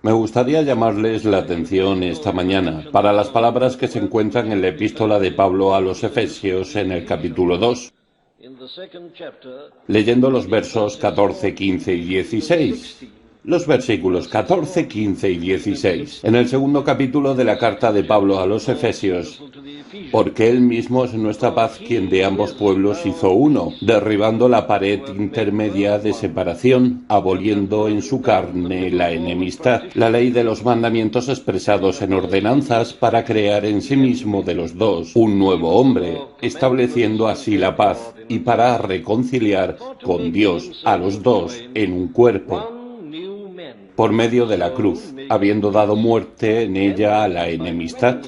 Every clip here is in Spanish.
Me gustaría llamarles la atención esta mañana para las palabras que se encuentran en la epístola de Pablo a los Efesios en el capítulo 2, leyendo los versos 14, 15 y 16. Los versículos 14, 15 y 16. En el segundo capítulo de la carta de Pablo a los Efesios, porque Él mismo es nuestra paz, quien de ambos pueblos hizo uno, derribando la pared intermedia de separación, aboliendo en su carne la enemistad, la ley de los mandamientos expresados en ordenanzas, para crear en sí mismo de los dos un nuevo hombre, estableciendo así la paz, y para reconciliar con Dios a los dos en un cuerpo, por medio de la cruz, habiendo dado muerte en ella a la enemistad.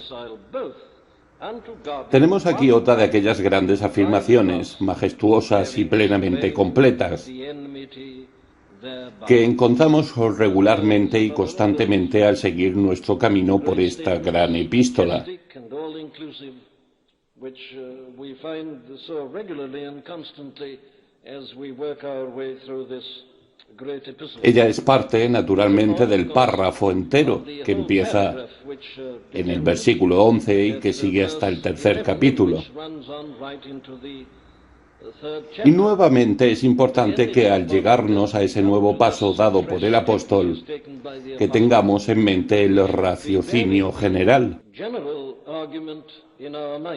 Tenemos aquí otra de aquellas grandes afirmaciones, majestuosas y plenamente completas, que encontramos regularmente y constantemente al seguir nuestro camino por esta gran epístola. Ella es parte, naturalmente, del párrafo entero que empieza en el versículo 11 y que sigue hasta el tercer capítulo. Y nuevamente es importante que al llegarnos a ese nuevo paso dado por el apóstol, que tengamos en mente el raciocinio general.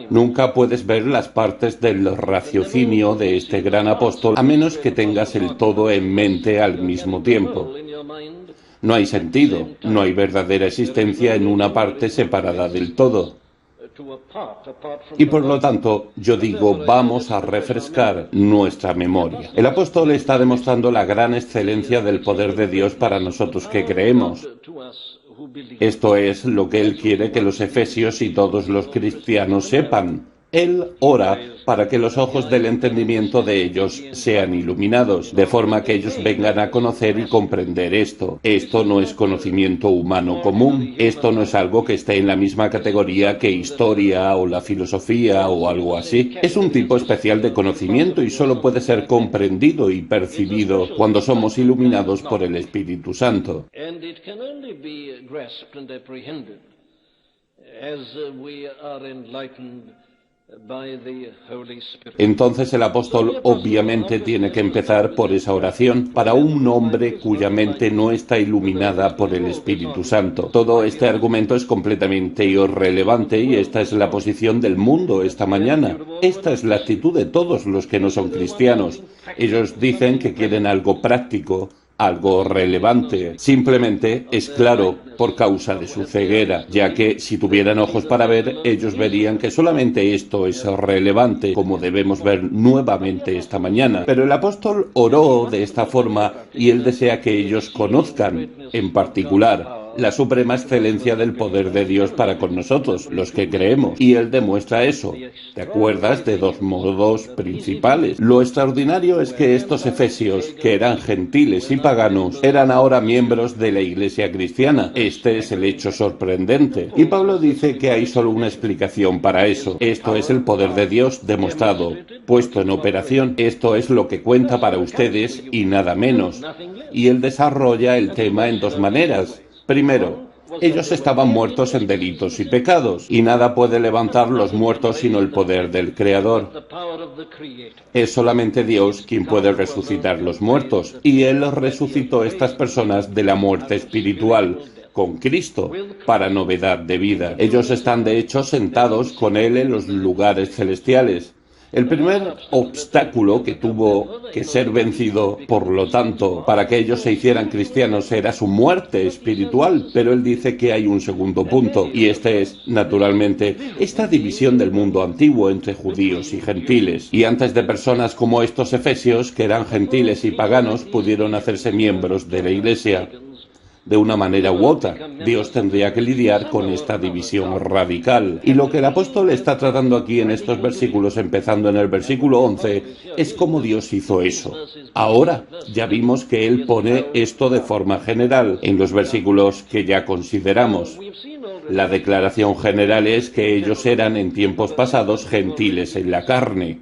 Nunca puedes ver las partes del raciocinio de este gran apóstol a menos que tengas el todo en mente al mismo tiempo. No hay sentido, no hay verdadera existencia en una parte separada del todo. Y por lo tanto, yo digo, vamos a refrescar nuestra memoria. El apóstol está demostrando la gran excelencia del poder de Dios para nosotros que creemos. Esto es lo que él quiere que los efesios y todos los cristianos sepan. Él ora para que los ojos del entendimiento de ellos sean iluminados, de forma que ellos vengan a conocer y comprender esto. Esto no es conocimiento humano común, esto no es algo que esté en la misma categoría que historia o la filosofía o algo así. Es un tipo especial de conocimiento y solo puede ser comprendido y percibido cuando somos iluminados por el Espíritu Santo. Entonces el apóstol obviamente tiene que empezar por esa oración para un hombre cuya mente no está iluminada por el Espíritu Santo. Todo este argumento es completamente irrelevante y esta es la posición del mundo esta mañana. Esta es la actitud de todos los que no son cristianos. Ellos dicen que quieren algo práctico, algo relevante. Simplemente es claro por causa de su ceguera, ya que si tuvieran ojos para ver, ellos verían que solamente esto es relevante, como debemos ver nuevamente esta mañana. Pero el apóstol oró de esta forma y él desea que ellos conozcan, en particular, la suprema excelencia del poder de Dios para con nosotros, los que creemos. Y él demuestra eso. ¿Te acuerdas? De dos modos principales. Lo extraordinario es que estos efesios, que eran gentiles y paganos, eran ahora miembros de la iglesia cristiana. Este es el hecho sorprendente. Y Pablo dice que hay solo una explicación para eso. Esto es el poder de Dios demostrado, puesto en operación. Esto es lo que cuenta para ustedes y nada menos. Y él desarrolla el tema en dos maneras. Primero, ellos estaban muertos en delitos y pecados, y nada puede levantar los muertos sino el poder del Creador. Es solamente Dios quien puede resucitar los muertos, y Él resucitó estas personas de la muerte espiritual con Cristo, para novedad de vida. Ellos están de hecho sentados con Él en los lugares celestiales. El primer obstáculo que tuvo que ser vencido, por lo tanto, para que ellos se hicieran cristianos era su muerte espiritual, pero él dice que hay un segundo punto, y este es, naturalmente, esta división del mundo antiguo entre judíos y gentiles. Y antes de personas como estos efesios, que eran gentiles y paganos, pudieron hacerse miembros de la Iglesia. De una manera u otra, Dios tendría que lidiar con esta división radical. Y lo que el apóstol está tratando aquí en estos versículos, empezando en el versículo 11, es cómo Dios hizo eso. Ahora, ya vimos que Él pone esto de forma general en los versículos que ya consideramos. La declaración general es que ellos eran en tiempos pasados gentiles en la carne.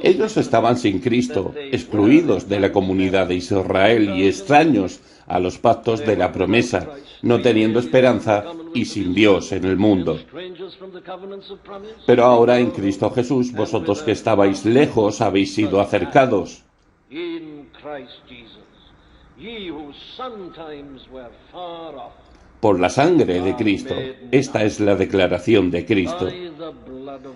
Ellos estaban sin Cristo, excluidos de la comunidad de Israel y extraños a los pactos de la promesa, no teniendo esperanza y sin Dios en el mundo. Pero ahora en Cristo Jesús, vosotros que estabais lejos habéis sido acercados. Por la sangre de Cristo. Esta es la declaración de Cristo.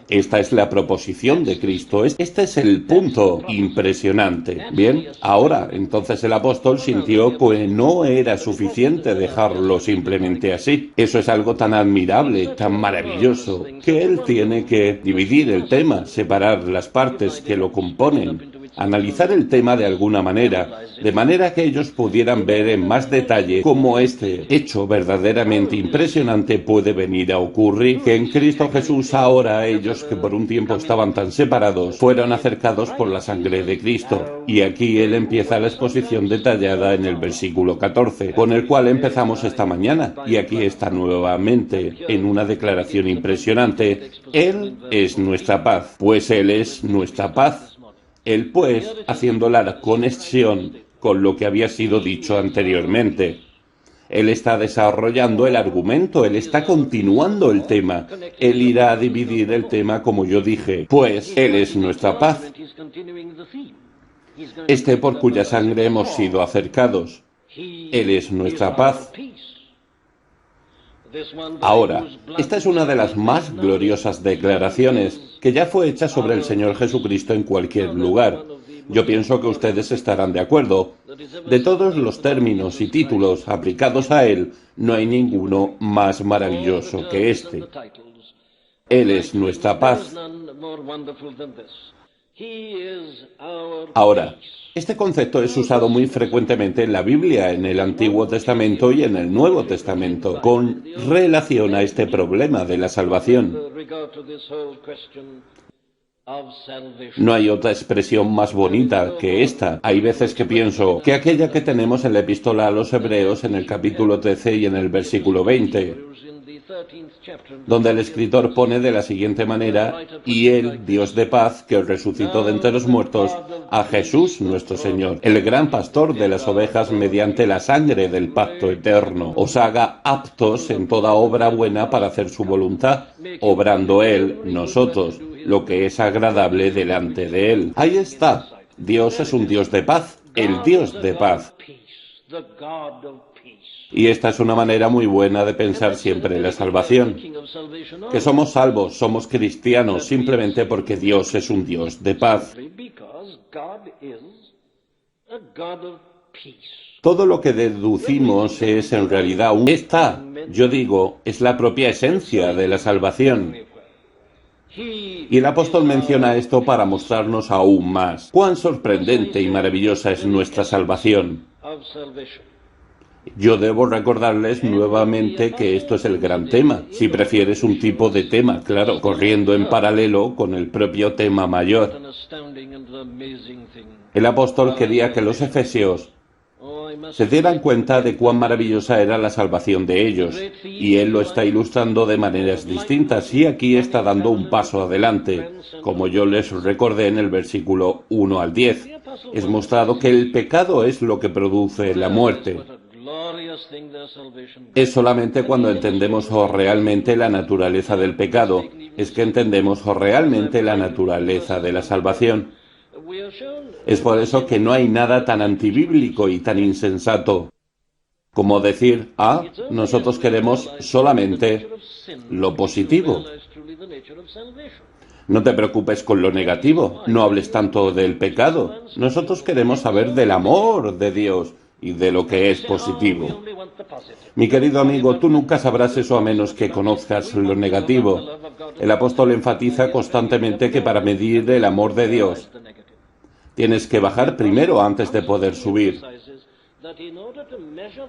Esta es la proposición de Cristo. Este es el punto impresionante. Bien, ahora, entonces el apóstol sintió que no era suficiente dejarlo simplemente así. Eso es algo tan admirable, tan maravilloso, que él tiene que dividir el tema, separar las partes que lo componen, analizar el tema de alguna manera, de manera que ellos pudieran ver en más detalle cómo este hecho verdaderamente impresionante puede venir a ocurrir, que en Cristo Jesús ahora ellos que por un tiempo estaban tan separados, fueron acercados por la sangre de Cristo. Y aquí él empieza la exposición detallada en el versículo 14, con el cual empezamos esta mañana, y aquí está nuevamente en una declaración impresionante. Él es nuestra paz, pues Él es nuestra paz. Él, pues, haciendo la conexión con lo que había sido dicho anteriormente. Él está desarrollando el argumento, él está continuando el tema. Él irá a dividir el tema como yo dije, pues Él es nuestra paz. Por cuya sangre hemos sido acercados. Él es nuestra paz. Ahora, esta es una de las más gloriosas declaraciones que ya fue hecha sobre el Señor Jesucristo en cualquier lugar. Yo pienso que ustedes estarán de acuerdo. De todos los términos y títulos aplicados a Él, no hay ninguno más maravilloso que este. Él es nuestra paz. Ahora, este concepto es usado muy frecuentemente en la Biblia, en el Antiguo Testamento y en el Nuevo Testamento, con relación a este problema de la salvación. No hay otra expresión más bonita que esta. Hay veces que pienso que aquella que tenemos en la epístola a los Hebreos en el capítulo 13 y en el versículo 20, donde el escritor pone de la siguiente manera: y Él, Dios de paz, que resucitó de entre los muertos a Jesús nuestro Señor, el gran pastor de las ovejas mediante la sangre del pacto eterno, os haga aptos en toda obra buena para hacer su voluntad, obrando Él, nosotros, lo que es agradable delante de Él. Ahí está. Dios es un Dios de paz, el Dios de paz. Y esta es una manera muy buena de pensar siempre en la salvación. Que somos salvos, somos cristianos, simplemente porque Dios es un Dios de paz. Todo lo que deducimos es en realidad yo digo, es la propia esencia de la salvación. Y el apóstol menciona esto para mostrarnos aún más cuán sorprendente y maravillosa es nuestra salvación. Yo debo recordarles nuevamente que esto es el gran tema, si prefieres un tipo de tema, claro, corriendo en paralelo con el propio tema mayor. El apóstol quería que los efesios se dieran cuenta de cuán maravillosa era la salvación de ellos, y él lo está ilustrando de maneras distintas, y aquí está dando un paso adelante, como yo les recordé en el versículo 1 al 10. Es mostrado que el pecado es lo que produce la muerte. Es solamente cuando entendemos realmente la naturaleza del pecado, es que entendemos realmente la naturaleza de la salvación. Es por eso que no hay nada tan antibíblico y tan insensato como decir, nosotros queremos solamente lo positivo. No te preocupes con lo negativo, no hables tanto del pecado. Nosotros queremos saber del amor de Dios y de lo que es positivo. Mi querido amigo, tú nunca sabrás eso a menos que conozcas lo negativo. El apóstol enfatiza constantemente que para medir el amor de Dios, tienes que bajar primero antes de poder subir.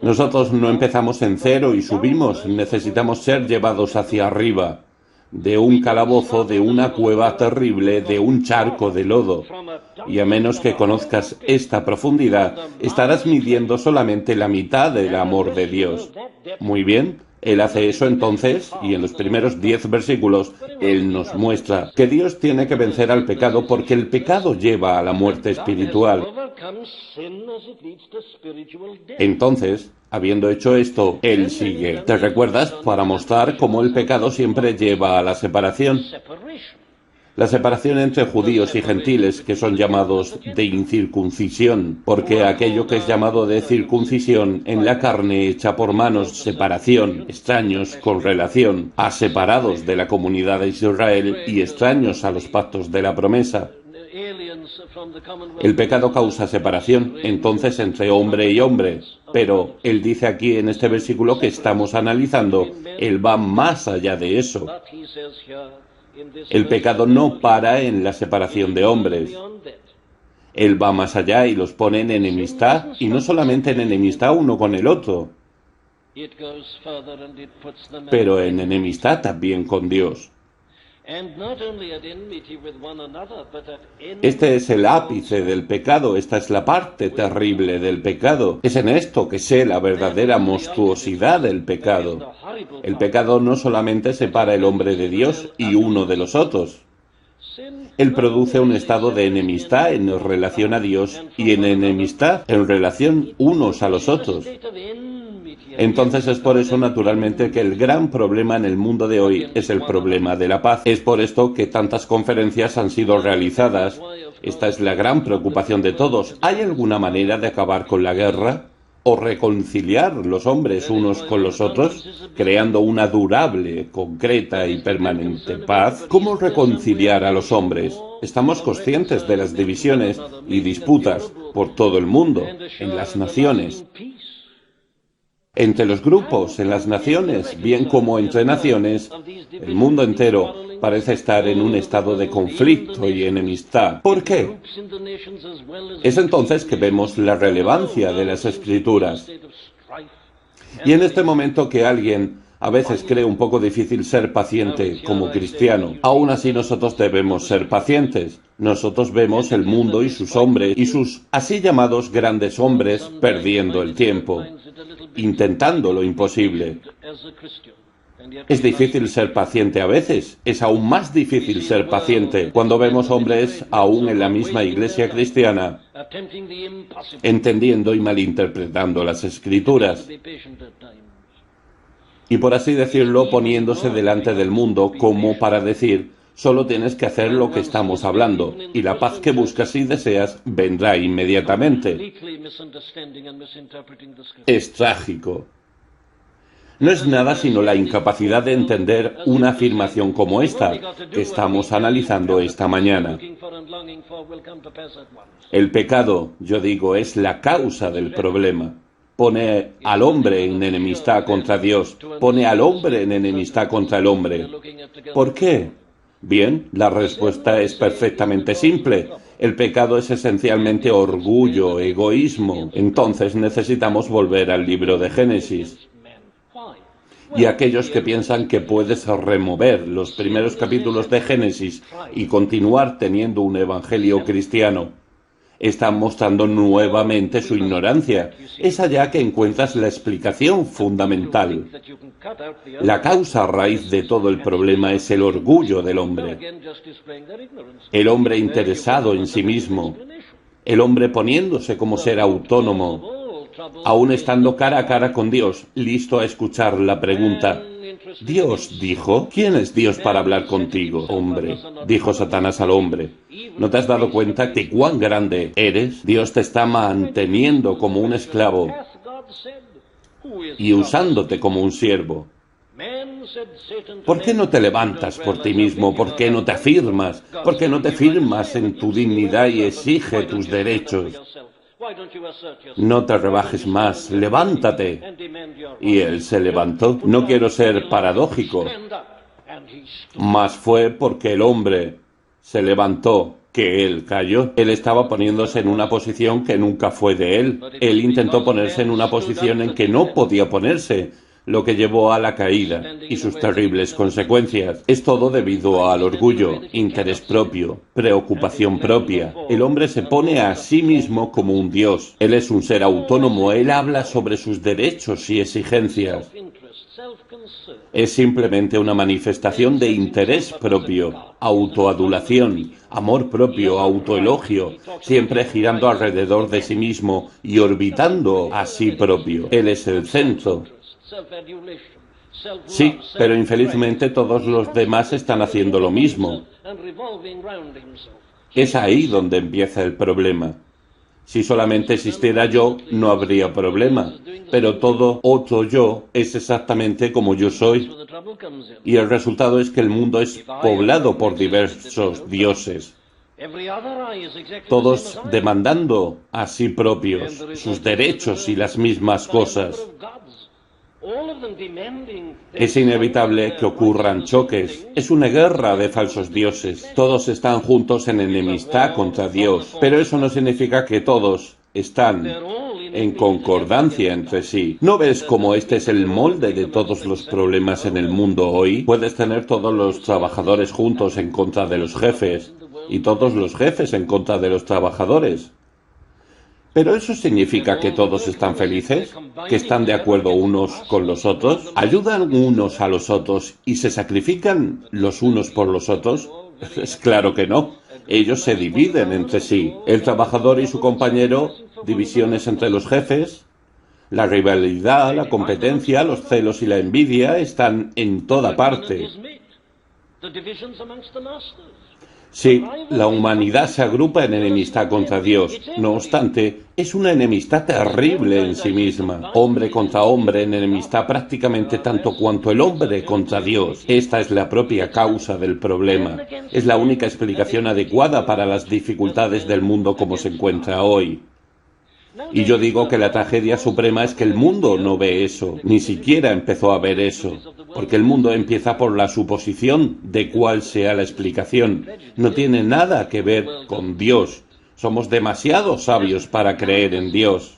Nosotros no empezamos en cero y subimos, necesitamos ser llevados hacia arriba, de un calabozo, de una cueva terrible, de un charco de lodo. Y a menos que conozcas esta profundidad, estarás midiendo solamente la mitad del amor de Dios. Muy bien, Él hace eso entonces, y en los primeros 10 versículos, Él nos muestra que Dios tiene que vencer al pecado porque el pecado lleva a la muerte espiritual. Entonces, habiendo hecho esto, Él sigue. ¿Te recuerdas? Para mostrar cómo el pecado siempre lleva a la separación. La separación entre judíos y gentiles, que son llamados de incircuncisión, porque aquello que es llamado de circuncisión en la carne hecha por manos, separación, extraños con relación, a separados de la comunidad de Israel y extraños a los pactos de la promesa. El pecado causa separación, entonces, entre hombre y hombre. Pero Él dice aquí en este versículo que estamos analizando, Él va más allá de eso. El pecado no para en la separación de hombres. Él va más allá y los pone en enemistad, y no solamente en enemistad uno con el otro, pero en enemistad también con Dios. Este es el ápice del pecado, esta es la parte terrible del pecado. Es en esto que sé la verdadera monstruosidad del pecado. El pecado no solamente separa el hombre de Dios y uno de los otros. Él produce un estado de enemistad en relación a Dios y en enemistad en relación unos a los otros. Entonces es por eso naturalmente que el gran problema en el mundo de hoy es el problema de la paz. Es por esto que tantas conferencias han sido realizadas. Esta es la gran preocupación de todos. ¿Hay alguna manera de acabar con la guerra? ¿O reconciliar los hombres unos con los otros, creando una durable, concreta y permanente paz? ¿Cómo reconciliar a los hombres? Estamos conscientes de las divisiones y disputas por todo el mundo, en las naciones, entre los grupos, en las naciones, bien como entre naciones. El mundo entero parece estar en un estado de conflicto y enemistad. ¿Por qué? Es entonces que vemos la relevancia de las Escrituras. Y en este momento que alguien a veces cree un poco difícil ser paciente como cristiano, aún así nosotros debemos ser pacientes. Nosotros vemos el mundo y sus hombres y sus así llamados grandes hombres perdiendo el tiempo, intentando lo imposible. Es difícil ser paciente a veces. Es aún más difícil ser paciente cuando vemos hombres, aún en la misma iglesia cristiana, entendiendo y malinterpretando las Escrituras. Y por así decirlo, poniéndose delante del mundo como para decir, solo tienes que hacer lo que estamos hablando, y la paz que buscas y deseas vendrá inmediatamente. Es trágico. No es nada sino la incapacidad de entender una afirmación como esta que estamos analizando esta mañana. El pecado, yo digo, es la causa del problema. Pone al hombre en enemistad contra Dios, pone al hombre en enemistad contra el hombre. ¿Por qué? Bien, la respuesta es perfectamente simple. El pecado es esencialmente orgullo, egoísmo. Entonces necesitamos volver al libro de Génesis. Y aquellos que piensan que puedes remover los primeros capítulos de Génesis y continuar teniendo un evangelio cristiano, están mostrando nuevamente su ignorancia. Es allá que encuentras la explicación fundamental. La causa raíz de todo el problema es el orgullo del hombre. El hombre interesado en sí mismo. El hombre poniéndose como ser autónomo, aún estando cara a cara con Dios, listo a escuchar la pregunta. Dios dijo, ¿quién es Dios para hablar contigo, hombre? Dijo Satanás al hombre. ¿No te has dado cuenta de cuán grande eres? Dios te está manteniendo como un esclavo y usándote como un siervo. ¿Por qué no te levantas por ti mismo? ¿Por qué no te afirmas? ¿Por qué no te firmas en tu dignidad y exige tus derechos? No te rebajes más, levántate. Y él se levantó. No quiero ser paradójico, mas fue porque el hombre se levantó que él cayó. Él estaba poniéndose en una posición que nunca fue de él. Él intentó ponerse en una posición en que no podía ponerse, lo que llevó a la caída y sus terribles consecuencias. Es todo debido al orgullo, interés propio, preocupación propia. El hombre se pone a sí mismo como un dios. Él es un ser autónomo, él habla sobre sus derechos y exigencias. Es simplemente una manifestación de interés propio, autoadulación, amor propio, autoelogio, siempre girando alrededor de sí mismo y orbitando a sí propio. Él es el centro. Sí, pero infelizmente todos los demás están haciendo lo mismo. Es ahí donde empieza el problema. Si solamente existiera yo, no habría problema. Pero todo otro yo es exactamente como yo soy. Y el resultado es que el mundo es poblado por diversos dioses. Todos demandando a sí propios sus derechos y las mismas cosas. Es inevitable que ocurran choques. Es una guerra de falsos dioses. Todos están juntos en enemistad contra Dios. Pero eso no significa que todos están en concordancia entre sí. ¿No ves cómo este es el molde de todos los problemas en el mundo hoy? Puedes tener todos los trabajadores juntos en contra de los jefes y todos los jefes en contra de los trabajadores. ¿Pero eso significa que todos están felices? ¿Que están de acuerdo unos con los otros? ¿Ayudan unos a los otros y se sacrifican los unos por los otros? Es claro que no. Ellos se dividen entre sí. El trabajador y su compañero, divisiones entre los jefes, la rivalidad, la competencia, los celos y la envidia están en toda parte. Sí, la humanidad se agrupa en enemistad contra Dios. No obstante, es una enemistad terrible en sí misma. Hombre contra hombre en enemistad prácticamente tanto cuanto el hombre contra Dios. Esta es la propia causa del problema. Es la única explicación adecuada para las dificultades del mundo como se encuentra hoy. Y yo digo que la tragedia suprema es que el mundo no ve eso, ni siquiera empezó a ver eso, porque el mundo empieza por la suposición de cuál sea la explicación. No tiene nada que ver con Dios. Somos demasiado sabios para creer en Dios.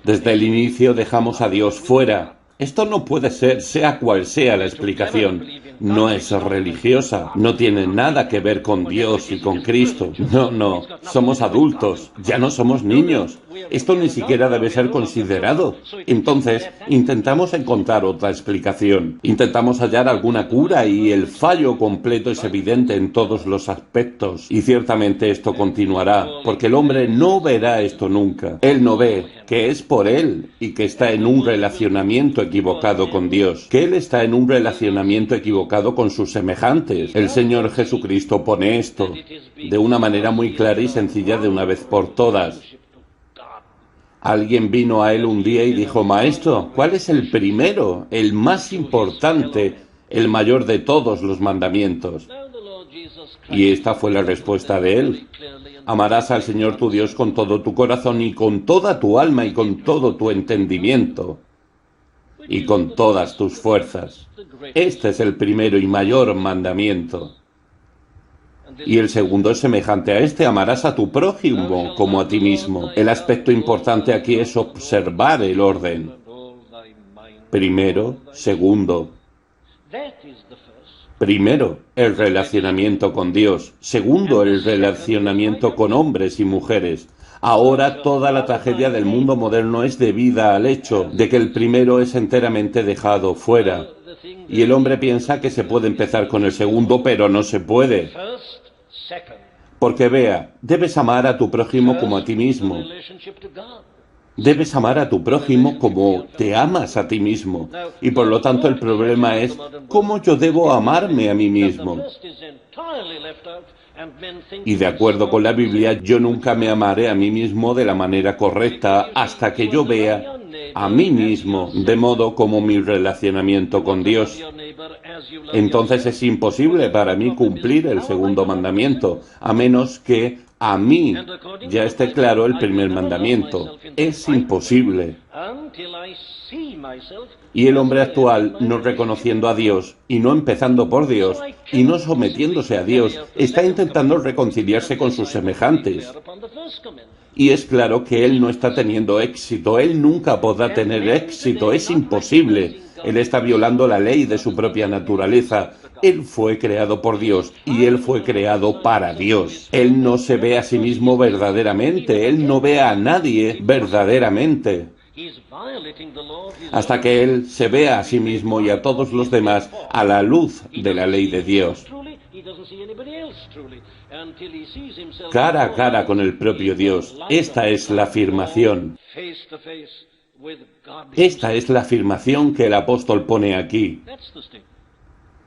Desde el inicio dejamos a Dios fuera. Esto no puede ser, sea cual sea la explicación. No es religiosa, no tiene nada que ver con Dios y con Cristo. No, somos adultos, ya no somos niños. Esto ni siquiera debe ser considerado. Entonces, intentamos encontrar otra explicación. Intentamos hallar alguna cura y el fallo completo es evidente en todos los aspectos. Y ciertamente esto continuará, porque el hombre no verá esto nunca. Él no ve que es por él y que está en un relacionamiento equivocado con Dios, que él está en un relacionamiento equivocado con sus semejantes. El Señor Jesucristo pone esto de una manera muy clara y sencilla de una vez por todas. Alguien vino a él un día y dijo: Maestro, ¿cuál es el primero, el más importante, el mayor de todos los mandamientos? Y esta fue la respuesta de él: amarás al Señor tu Dios con todo tu corazón y con toda tu alma y con todo tu entendimiento y con todas tus fuerzas. Este es el primero y mayor mandamiento. Y el segundo es semejante a este: amarás a tu prójimo como a ti mismo. El aspecto importante aquí es observar el orden. Primero, segundo. Primero, el relacionamiento con Dios. Segundo, el relacionamiento con hombres y mujeres. Ahora toda la tragedia del mundo moderno es debida al hecho de que el primero es enteramente dejado fuera. Y el hombre piensa que se puede empezar con el segundo, pero no se puede. Porque vea, debes amar a tu prójimo como a ti mismo. Debes amar a tu prójimo como te amas a ti mismo. Y por lo tanto el problema es: ¿cómo yo debo amarme a mí mismo? Y de acuerdo con la Biblia, yo nunca me amaré a mí mismo de la manera correcta hasta que yo vea a mí mismo de modo como mi relacionamiento con Dios. Entonces es imposible para mí cumplir el segundo mandamiento, a menos que a mí ya esté claro el primer mandamiento. Es imposible. Y el hombre actual, no reconociendo a Dios, y no empezando por Dios, y no sometiéndose a Dios, está intentando reconciliarse con sus semejantes. Y es claro que él no está teniendo éxito, él nunca podrá tener éxito, es imposible. Él está violando la ley de su propia naturaleza. Él fue creado por Dios y él fue creado para Dios. Él no se ve a sí mismo verdaderamente, él no ve a nadie verdaderamente. hasta que él se vea a sí mismo y a todos los demás a la luz de la ley de Dios, cara a cara con el propio Dios. Esta es la afirmación. Esta es la afirmación que el apóstol pone aquí.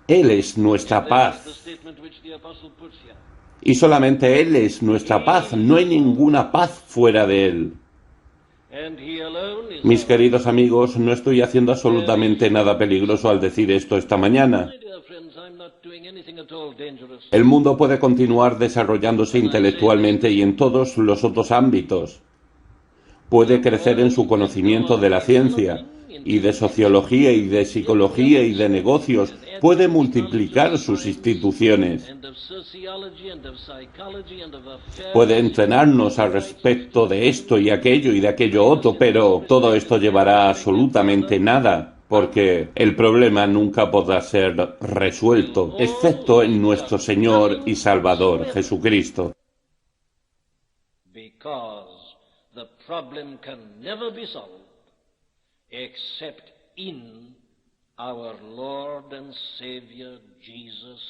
Él es nuestra paz. Y solamente Él es nuestra paz. No hay ninguna paz fuera de Él. Mis queridos amigos, no estoy haciendo absolutamente nada peligroso al decir esto esta mañana. El mundo puede continuar desarrollándose intelectualmente y en todos los otros ámbitos. Puede crecer en su conocimiento de la ciencia, y de sociología, y de psicología, y de negocios. Puede multiplicar sus instituciones. Puede entrenarnos al respecto de esto y aquello y de aquello otro, pero todo esto llevará absolutamente nada, porque el problema nunca podrá ser resuelto, excepto en nuestro Señor y Salvador, Jesucristo. The problem can never be solved except in our Lord and Savior Jesus